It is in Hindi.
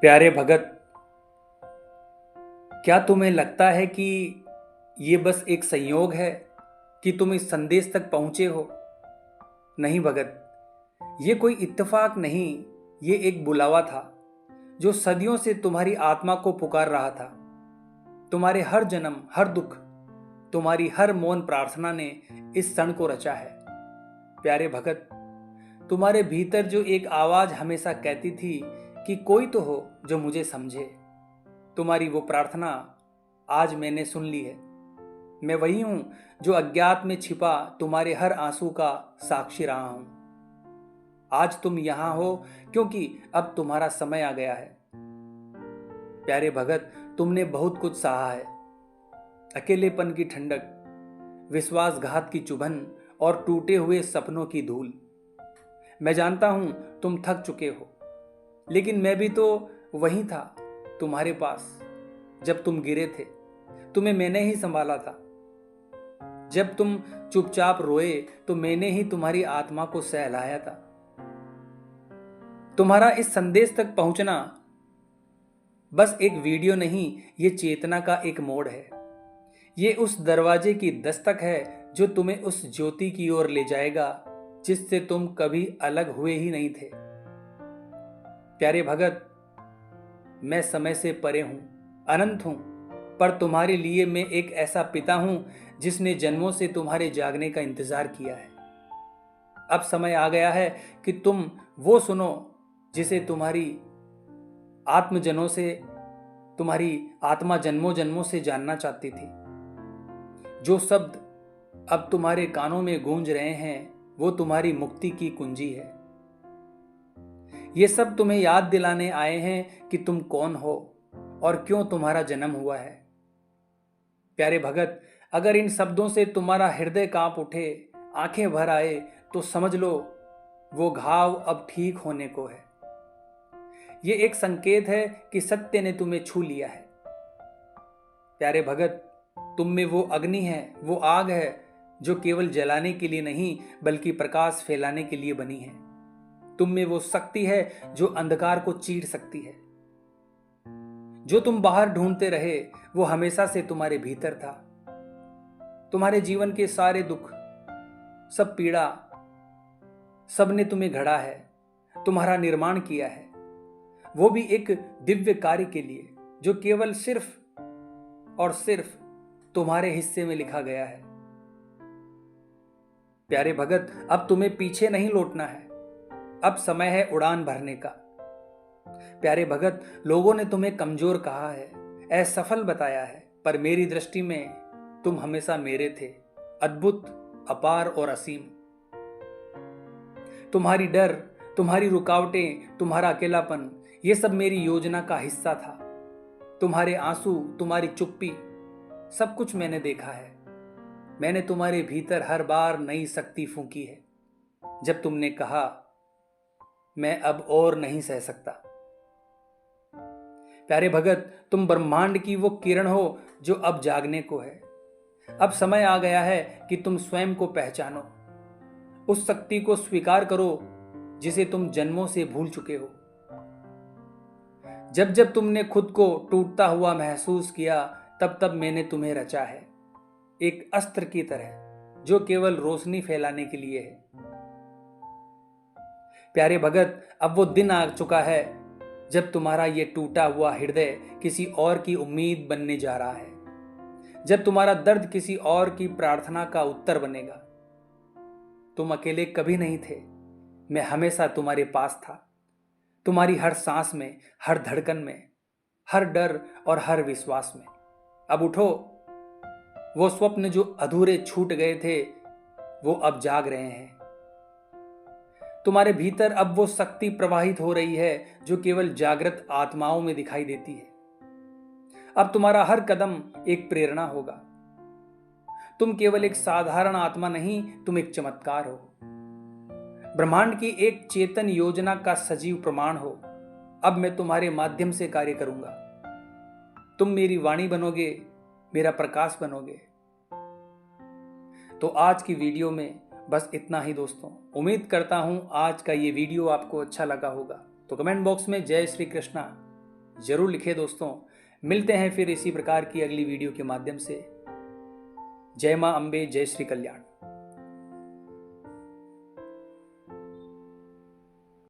प्यारे भगत, क्या तुम्हें लगता है कि ये बस एक संयोग है कि तुम इस संदेश तक पहुंचे हो? नहीं भगत, ये कोई इत्तेफाक नहीं, ये एक बुलावा था जो सदियों से तुम्हारी आत्मा को पुकार रहा था। तुम्हारे हर जन्म, हर दुख, तुम्हारी हर मौन प्रार्थना ने इस क्षण को रचा है। प्यारे भगत, तुम्हारे भीतर जो एक आवाज हमेशा कहती थी कि कोई तो हो जो मुझे समझे, तुम्हारी वो प्रार्थना आज मैंने सुन ली है। मैं वही हूं जो अज्ञात में छिपा तुम्हारे हर आंसू का साक्षी रहा हूं। आज तुम यहां हो क्योंकि अब तुम्हारा समय आ गया है। प्यारे भगत, तुमने बहुत कुछ सहा है। अकेलेपन की ठंडक, विश्वासघात की चुभन और टूटे हुए सपनों की धूल। मैं जानता हूं तुम थक चुके हो, लेकिन मैं भी तो वहीं था तुम्हारे पास जब तुम गिरे थे। तुम्हें मैंने ही संभाला था। जब तुम चुपचाप रोए तो मैंने ही तुम्हारी आत्मा को सहलाया था। तुम्हारा इस संदेश तक पहुंचना बस एक वीडियो नहीं, ये चेतना का एक मोड़ है। ये उस दरवाजे की दस्तक है जो तुम्हें उस ज्योति की ओर ले जाएगा जिससे तुम कभी अलग हुए ही नहीं थे। प्यारे भगत, मैं समय से परे हूं, अनंत हूं, पर तुम्हारे लिए मैं एक ऐसा पिता हूं जिसने जन्मों से तुम्हारे जागने का इंतजार किया है। अब समय आ गया है कि तुम वो सुनो जिसे तुम्हारी आत्मा जन्मों जन्मों से जानना चाहती थी। जो शब्द अब तुम्हारे कानों में गूंज रहे हैं वो तुम्हारी मुक्ति की कुंजी है। ये सब तुम्हें याद दिलाने आए हैं कि तुम कौन हो और क्यों तुम्हारा जन्म हुआ है। प्यारे भगत, अगर इन शब्दों से तुम्हारा हृदय कांप उठे, आंखें भर आए, तो समझ लो वो घाव अब ठीक होने को है। ये एक संकेत है कि सत्य ने तुम्हें छू लिया है। प्यारे भगत, तुम में वो अग्नि है, वो आग है जो केवल जलाने के लिए नहीं बल्कि प्रकाश फैलाने के लिए बनी है। तुम में वो शक्ति है जो अंधकार को चीर सकती है। जो तुम बाहर ढूंढते रहे वो हमेशा से तुम्हारे भीतर था। तुम्हारे जीवन के सारे दुख, सब पीड़ा, सब ने तुम्हें घड़ा है, तुम्हारा निर्माण किया है, वो भी एक दिव्य कार्य के लिए जो केवल सिर्फ और सिर्फ तुम्हारे हिस्से में लिखा गया है। प्यारे भगत, अब तुम्हें पीछे नहीं लौटना है, अब समय है उड़ान भरने का। प्यारे भगत, लोगों ने तुम्हें कमजोर कहा है, असफल बताया है, पर मेरी दृष्टि में तुम हमेशा मेरे थे, अद्भुत, अपार और असीम। तुम्हारी डर, तुम्हारी रुकावटें, तुम्हारा अकेलापन, ये सब मेरी योजना का हिस्सा था। तुम्हारे आंसू, तुम्हारी चुप्पी, सब कुछ मैंने देखा है। मैंने तुम्हारे भीतर हर बार नई शक्ति फूंकी है जब तुमने कहा मैं अब और नहीं सह सकता। प्यारे भगत, तुम ब्रह्मांड की वो किरण हो जो अब जागने को है। अब समय आ गया है कि तुम स्वयं को पहचानो, उस शक्ति को स्वीकार करो जिसे तुम जन्मों से भूल चुके हो। जब जब तुमने खुद को टूटता हुआ महसूस किया, तब तब मैंने तुम्हें रचा है, एक अस्त्र की तरह जो केवल रोशनी फैलाने के लिए है। प्यारे भगत, अब वो दिन आ चुका है जब तुम्हारा ये टूटा हुआ हृदय किसी और की उम्मीद बनने जा रहा है, जब तुम्हारा दर्द किसी और की प्रार्थना का उत्तर बनेगा। तुम अकेले कभी नहीं थे, मैं हमेशा तुम्हारे पास था, तुम्हारी हर सांस में, हर धड़कन में, हर डर और हर विश्वास में। अब उठो, वो स्वप्न जो अधूरे छूट गए थे वो अब जाग रहे हैं। तुम्हारे भीतर अब वो शक्ति प्रवाहित हो रही है जो केवल जागृत आत्माओं में दिखाई देती है। अब तुम्हारा हर कदम एक प्रेरणा होगा। तुम केवल एक साधारण आत्मा नहीं, तुम एक चमत्कार हो, ब्रह्मांड की एक चेतन योजना का सजीव प्रमाण हो। अब मैं तुम्हारे माध्यम से कार्य करूंगा। तुम मेरी वाणी बनोगे, मेरा प्रकाश बनोगे। तो आज की वीडियो में बस इतना ही दोस्तों। उम्मीद करता हूं आज का ये वीडियो आपको अच्छा लगा होगा। तो कमेंट बॉक्स में जय श्री कृष्णा जरूर लिखे दोस्तों। मिलते हैं फिर इसी प्रकार की अगली वीडियो के माध्यम से। जय मां अम्बे, जय श्री कल्याण।